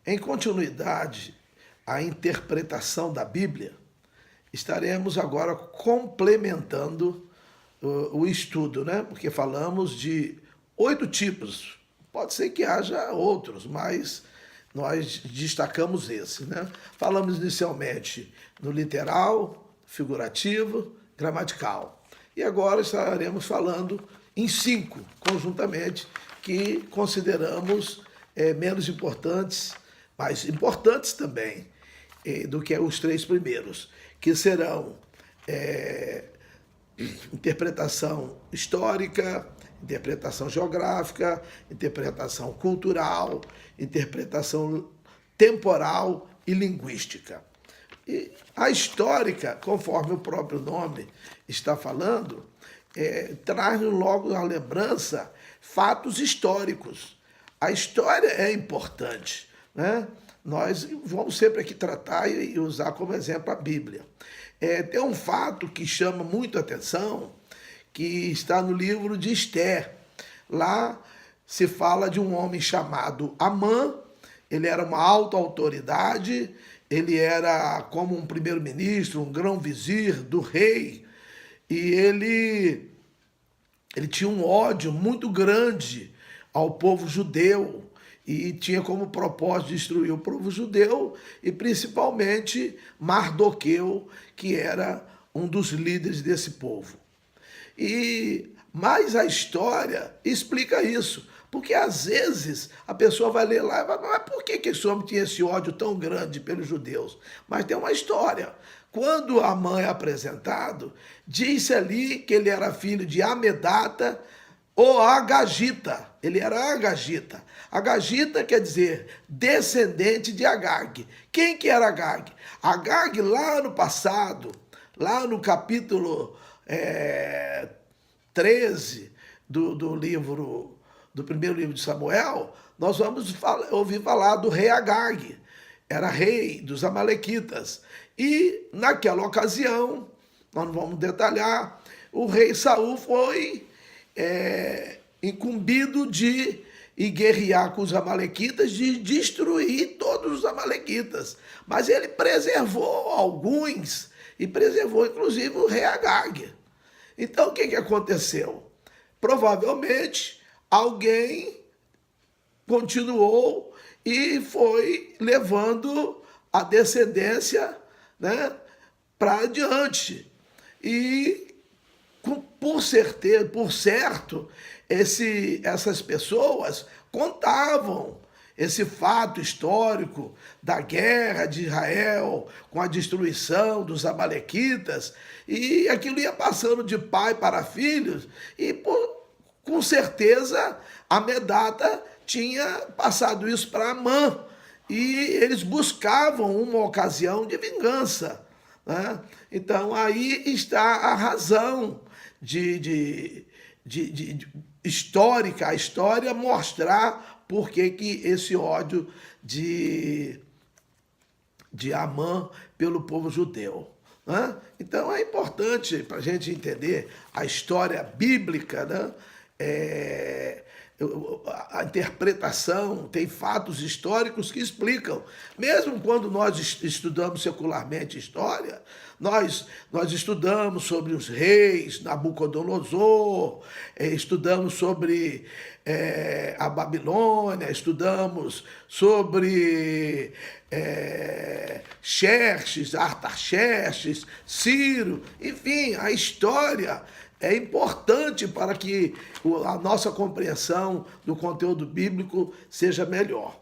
Em continuidade à interpretação da Bíblia, estaremos agora complementando o estudo, né? Porque falamos de 8 tipos. Pode ser que haja outros, mas nós destacamos esse, né? Falamos inicialmente no literal, figurativo, gramatical. E agora estaremos falando em 5, conjuntamente, que consideramos menos importantes, mas importantes também, do que os 3 primeiros, que serão interpretação histórica, interpretação geográfica, interpretação cultural, interpretação temporal e linguística. E a histórica, conforme o próprio nome está falando, traz logo à lembrança fatos históricos. A história é importante, né? Nós vamos sempre aqui tratar e usar como exemplo a Bíblia. Tem um fato que chama muito a atenção, que está no livro de Esther. Lá se fala de um homem chamado Amã. Ele era uma alta autoridade, ele era como um primeiro-ministro, um grão-vizir do rei, e ele tinha um ódio muito grande ao povo judeu, e tinha como propósito destruir o povo judeu e principalmente Mardoqueu, que era um dos líderes desse povo. Mas a história explica isso, porque às vezes a pessoa vai ler lá e vai falar, mas por que esse homem tinha esse ódio tão grande pelos judeus? Mas tem uma história. Quando Amã é apresentado, diz ali que ele era filho de Amedata ou Agagita. Ele era Agagita. Agagita quer dizer descendente de Agag. Quem que era Agag? Agag, lá no passado, lá no capítulo 13 do primeiro livro de Samuel, nós vamos ouvir falar do rei Agag. Era rei dos Amalequitas. E naquela ocasião, nós não vamos detalhar, o rei Saul foi incumbido de guerrear com os amalequitas, de destruir todos os amalequitas. Mas ele preservou alguns, e preservou inclusive o rei Agag. Então o que aconteceu? Provavelmente alguém continuou e foi levando a descendência, né, para adiante. E por certo, essas pessoas contavam esse fato histórico da guerra de Israel com a destruição dos amalequitas, e aquilo ia passando de pai para filhos, e com certeza Amedata tinha passado isso para Amã, e eles buscavam uma ocasião de vingança, né? Então aí está a razão histórica, a história mostrar por que esse ódio de Amã pelo povo judeu, né? Então é importante para a gente entender a história bíblica, né? A interpretação, tem fatos históricos que explicam. Mesmo quando nós estudamos secularmente história, nós estudamos sobre os reis, Nabucodonosor, estudamos sobre a Babilônia, estudamos sobre Xerxes, Artaxerxes, Ciro, enfim, a história é importante para que a nossa compreensão do conteúdo bíblico seja melhor.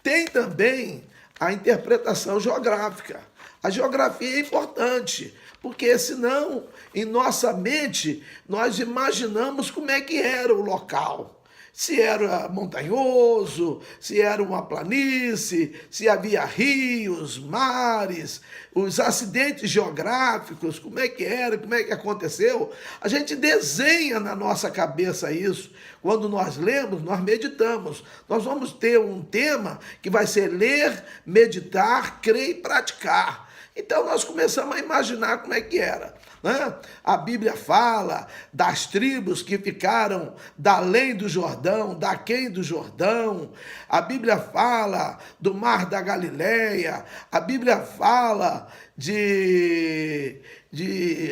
Tem também a interpretação geográfica. A geografia é importante, porque senão, em nossa mente, nós imaginamos como é que era o local. Se era montanhoso, se era uma planície, se havia rios, mares, os acidentes geográficos, como é que era, como é que aconteceu. A gente desenha na nossa cabeça isso. Quando nós lemos, nós meditamos. Nós vamos ter um tema que vai ser ler, meditar, crer e praticar. Então nós começamos a imaginar como é que era, né? A Bíblia fala das tribos que ficaram da além do Jordão, daquém do Jordão. A Bíblia fala do Mar da Galileia. A Bíblia fala de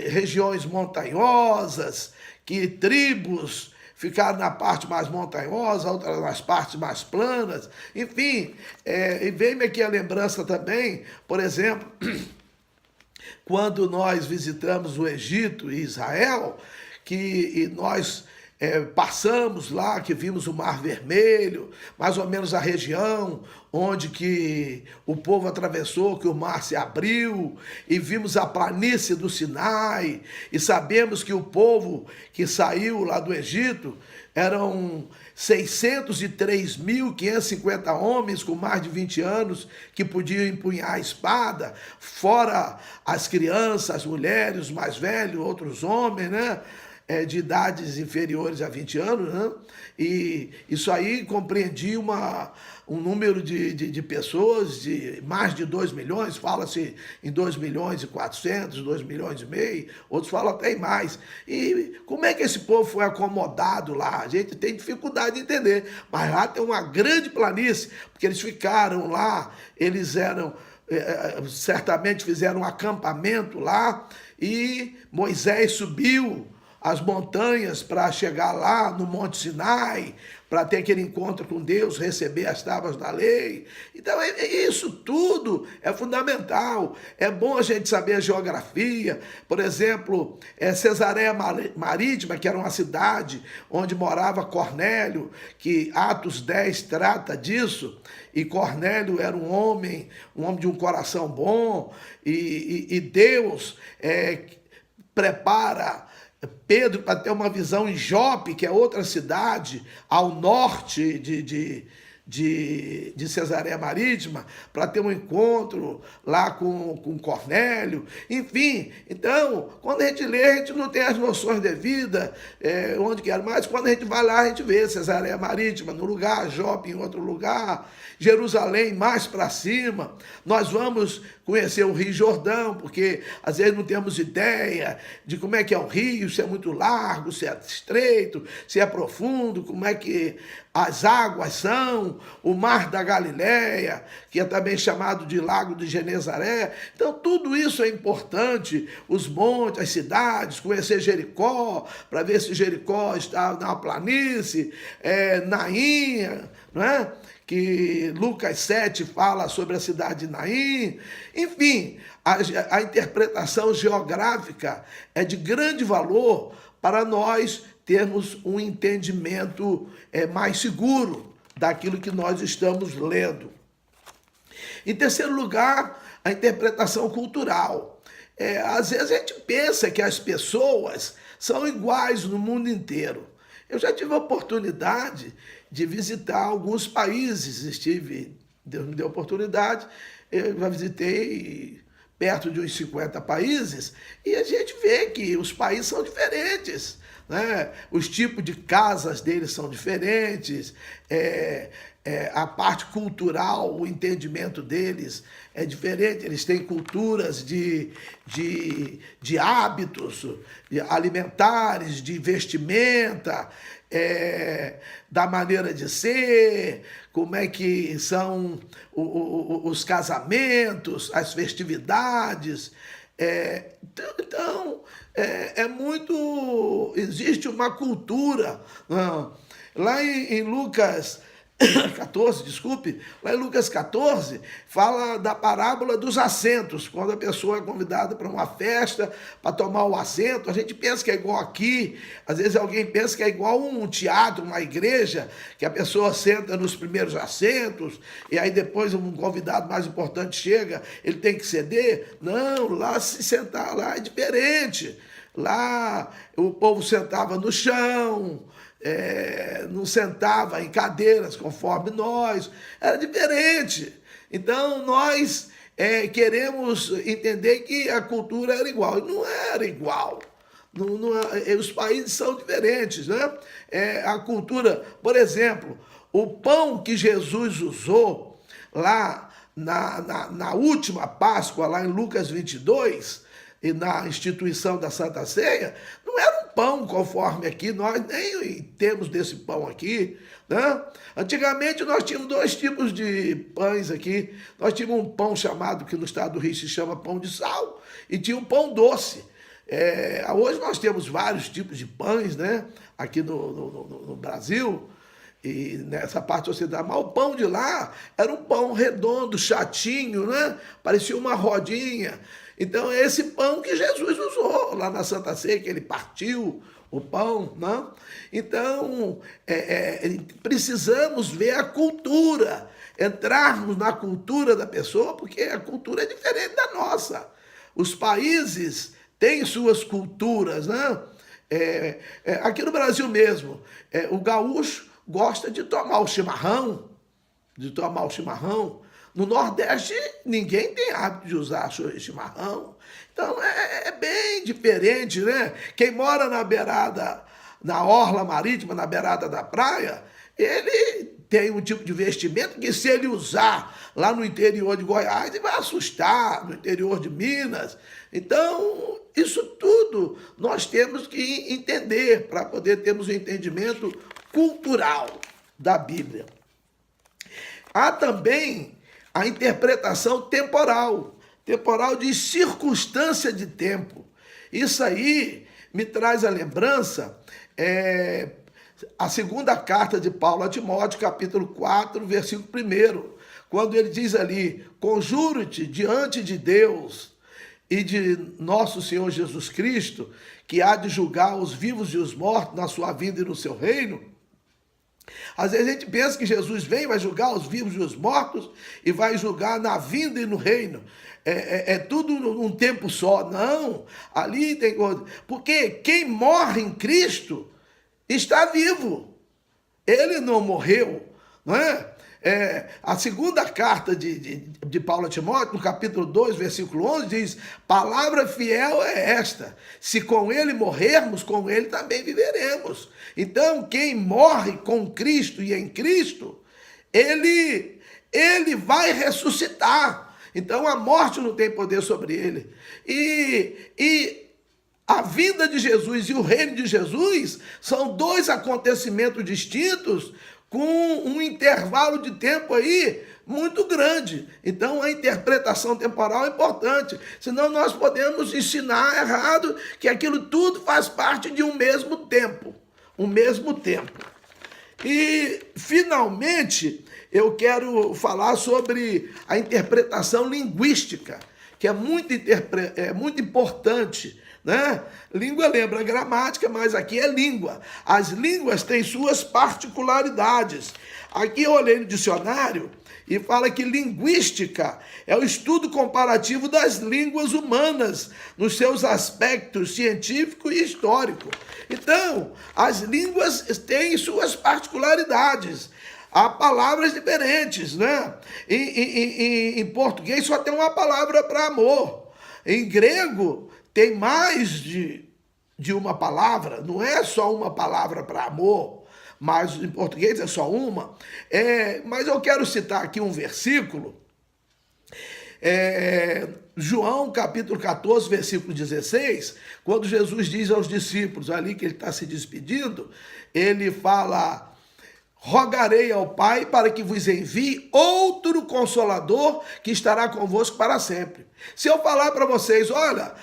regiões montanhosas, que tribos ficaram na parte mais montanhosa, outras nas partes mais planas. Enfim, e vem-me aqui a lembrança também, por exemplo, quando nós visitamos o Egito e Israel, que nós passamos lá, que vimos o Mar Vermelho, mais ou menos a região onde que o povo atravessou, que o mar se abriu, e vimos a planície do Sinai, e sabemos que o povo que saiu lá do Egito eram 603.550 homens com mais de 20 anos que podiam empunhar a espada, fora as crianças, as mulheres, os mais velhos, outros homens, né? De idades inferiores a 20 anos, né? E isso aí compreendia um número de pessoas, de mais de 2 milhões, fala-se em 2 milhões e 400, 2 milhões e meio, outros falam até em mais. E como é que esse povo foi acomodado lá? A gente tem dificuldade de entender, mas lá tem uma grande planície, porque eles ficaram lá, eles certamente fizeram um acampamento lá, e Moisés subiu as montanhas para chegar lá no Monte Sinai, para ter aquele encontro com Deus, receber as tábuas da lei. Então, isso tudo é fundamental. É bom a gente saber a geografia. Por exemplo, Cesareia Marítima, que era uma cidade onde morava Cornélio, que Atos 10 trata disso, e Cornélio era um homem de um coração bom, e Deus prepara Pedro para ter uma visão em Jope, que é outra cidade ao norte de Cesareia Marítima, para ter um encontro lá com Cornélio. Enfim, então, quando a gente lê, a gente não tem as noções devidas, onde quer, mas quando a gente vai lá, a gente vê Cesareia Marítima num lugar, Jope em outro lugar, Jerusalém mais para cima. Nós vamos conhecer o Rio Jordão, porque às vezes não temos ideia de como é que é o rio, se é muito largo, se é estreito, se é profundo, como é que as águas são, o Mar da Galileia, que é também chamado de Lago de Genezaré. Então, tudo isso é importante, os montes, as cidades, conhecer Jericó, para ver se Jericó está na planície, Naim, não é? Que Lucas 7 fala sobre a cidade de Naim. Enfim, a interpretação geográfica é de grande valor para nós termos um entendimento mais seguro daquilo que nós estamos lendo. Em terceiro lugar, a interpretação cultural. Às vezes a gente pensa que as pessoas são iguais no mundo inteiro. Eu já tive a oportunidade de visitar alguns países, Deus me deu a oportunidade, eu já visitei perto de uns 50 países, e a gente vê que os países são diferentes, né? Os tipos de casas deles são diferentes, a parte cultural, o entendimento deles é diferente, eles têm culturas de hábitos alimentares, de vestimenta, da maneira de ser, como é que são os casamentos, as festividades. Então, existe uma cultura. Lá em Lucas 14, desculpe, lá em Lucas 14, fala da parábola dos assentos, quando a pessoa é convidada para uma festa, para tomar o assento. A gente pensa que é igual aqui, às vezes alguém pensa que é igual um teatro, uma igreja, que a pessoa senta nos primeiros assentos, e aí depois um convidado mais importante chega, ele tem que ceder. Não, lá se sentar, lá é diferente. Lá o povo sentava no chão, não sentava em cadeiras conforme nós, era diferente. Então nós queremos entender que a cultura era igual, e não era igual. Os países são diferentes, né? A cultura, por exemplo, o pão que Jesus usou lá na última Páscoa, lá em Lucas 22, e na instituição da Santa Ceia, não era um pão conforme aqui, nós nem temos desse pão aqui, né? Antigamente nós tínhamos dois tipos de pães aqui. Nós tínhamos um pão chamado, que no estado do Rio se chama pão de sal, e tinha um pão doce. Hoje nós temos vários tipos de pães, né? Aqui no Brasil, e nessa parte ocidental, mas o pão de lá era um pão redondo, chatinho, né? Parecia uma rodinha. Então, é esse pão que Jesus usou lá na Santa Ceia, que ele partiu o pão, né? Então, precisamos ver a cultura, entrarmos na cultura da pessoa, porque a cultura é diferente da nossa. Os países têm suas culturas, né? Aqui no Brasil mesmo, o gaúcho gosta de tomar o chimarrão, No Nordeste, ninguém tem hábito de usar chimarrão. Então, é bem diferente, né? Quem mora na beirada, na orla marítima, na beirada da praia, ele tem um tipo de vestimento que, se ele usar lá no interior de Goiás, ele vai assustar, no interior de Minas. Então, isso tudo nós temos que entender para poder termos um entendimento cultural da Bíblia. Há também a interpretação temporal de circunstância de tempo. Isso aí me traz a lembrança, a segunda carta de Paulo a Timóteo, capítulo 4, versículo 1, quando ele diz ali: conjuro-te diante de Deus e de nosso Senhor Jesus Cristo, que há de julgar os vivos e os mortos na sua vinda e no seu reino. Às vezes a gente pensa que Jesus vem, vai julgar os vivos e os mortos e vai julgar na vinda e no reino. É tudo num tempo só. Não, ali tem coisa. Porque quem morre em Cristo está vivo. Ele não morreu, não é? A segunda carta de Paulo a Timóteo, no capítulo 2, versículo 11, diz: palavra fiel é esta, se com ele morrermos, com ele também viveremos. Então, quem morre com Cristo e em Cristo, ele vai ressuscitar. Então, a morte não tem poder sobre ele. E a vinda de Jesus e o reino de Jesus são dois acontecimentos distintos, com um intervalo de tempo aí muito grande. Então, a interpretação temporal é importante. Senão, nós podemos ensinar errado que aquilo tudo faz parte de um mesmo tempo. E, finalmente, eu quero falar sobre a interpretação linguística, que é muito importante, né? Língua lembra gramática, mas aqui é língua. As línguas têm suas particularidades. Aqui eu olhei no dicionário e fala que linguística é o estudo comparativo das línguas humanas nos seus aspectos científico e histórico. Então, as línguas têm suas particularidades. Há palavras diferentes, né? Em português só tem uma palavra para amor. Em grego tem mais de uma palavra, não é só uma palavra para amor, mas em português é só uma. Mas eu quero citar aqui um versículo, João capítulo 14, versículo 16, quando Jesus diz aos discípulos, ali que ele está se despedindo, ele fala: rogarei ao Pai para que vos envie outro Consolador que estará convosco para sempre. Se eu falar para vocês, olha,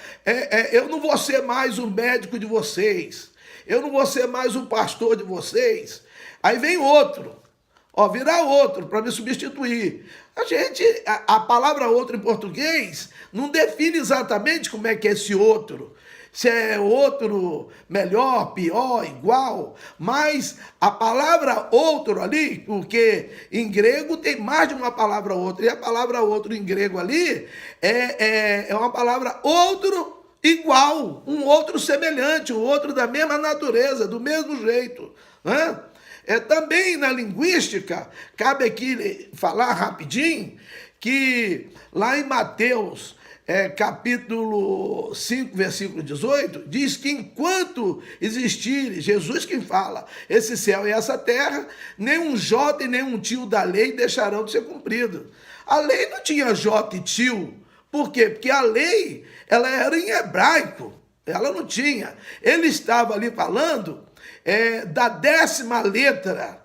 eu não vou ser mais o médico de vocês, eu não vou ser mais o pastor de vocês, aí vem outro, virá outro para me substituir. A palavra outro em português não define exatamente como é que é esse outro. Se é outro melhor, pior, igual, mas a palavra outro ali, porque em grego tem mais de uma palavra outro, e a palavra outro em grego ali é uma palavra outro igual, um outro semelhante, um outro da mesma natureza, do mesmo jeito, né? Também na linguística, cabe aqui falar rapidinho, que lá em Mateus capítulo 5, versículo 18, diz que enquanto existir, Jesus quem fala, esse céu e essa terra, nem um jota e nem um tio da lei deixarão de ser cumprido. A lei não tinha jota e tio. Por quê? Porque a lei, ela era em hebraico, ela não tinha. Ele estava ali falando da 10ª letra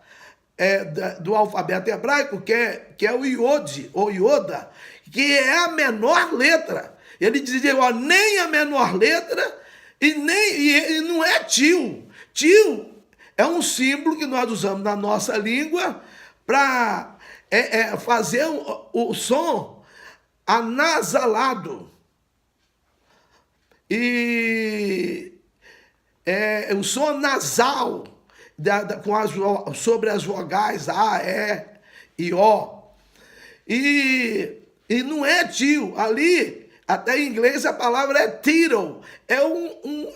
do alfabeto hebraico, que é o Iod, ou Ioda, que é a menor letra. Ele dizia, ó, nem a menor letra e não é tio. Tio é um símbolo que nós usamos na nossa língua para fazer o som anasalado. E o som nasal sobre as vogais A, E, O. E não é tio. Ali, até em inglês, a palavra é tittle. É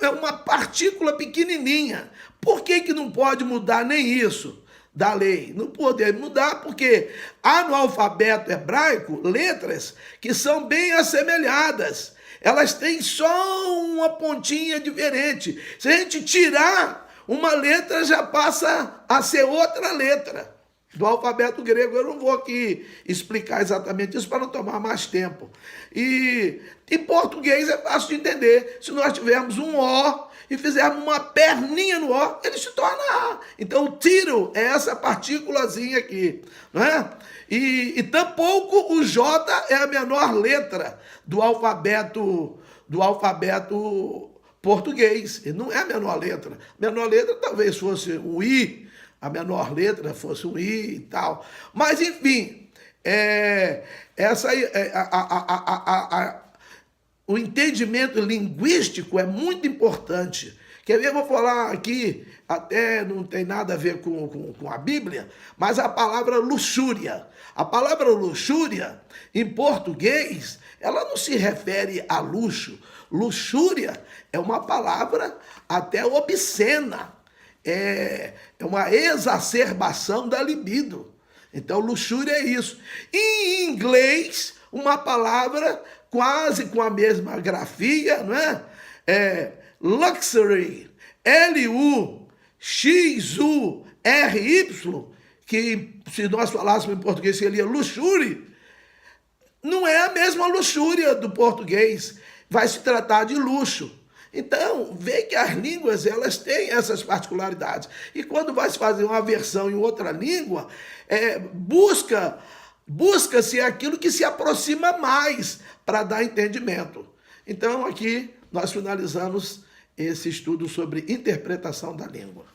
uma partícula pequenininha. Por que não pode mudar nem isso da lei? Não pode mudar porque há no alfabeto hebraico letras que são bem assemelhadas. Elas têm só uma pontinha diferente. Se a gente tirar uma letra, já passa a ser outra letra do alfabeto grego. Eu não vou aqui explicar exatamente isso para não tomar mais tempo. E em português é fácil de entender. Se nós tivermos um O e fizermos uma perninha no O, ele se torna A. Então o tiro é essa partículazinha aqui, não é? E tampouco o J é a menor letra do alfabeto português. Ele não é a menor letra. A menor letra talvez fosse o I, a menor letra fosse o I e tal. Mas, enfim, o entendimento linguístico é muito importante. Quer ver, eu vou falar aqui, até não tem nada a ver com a Bíblia, mas a palavra luxúria. A palavra luxúria, em português, ela não se refere a luxo. Luxúria é uma palavra até obscena. É uma exacerbação da libido. Então, luxúria é isso. E em inglês, uma palavra quase com a mesma grafia, não é? Luxury, L-U-X-U-R-Y, que se nós falássemos em português seria luxúria, não é a mesma luxúria do português, vai se tratar de luxo. Então, vê que as línguas, elas têm essas particularidades. E quando vai se fazer uma versão em outra língua, busca-se aquilo que se aproxima mais para dar entendimento. Então, aqui nós finalizamos esse estudo sobre interpretação da língua.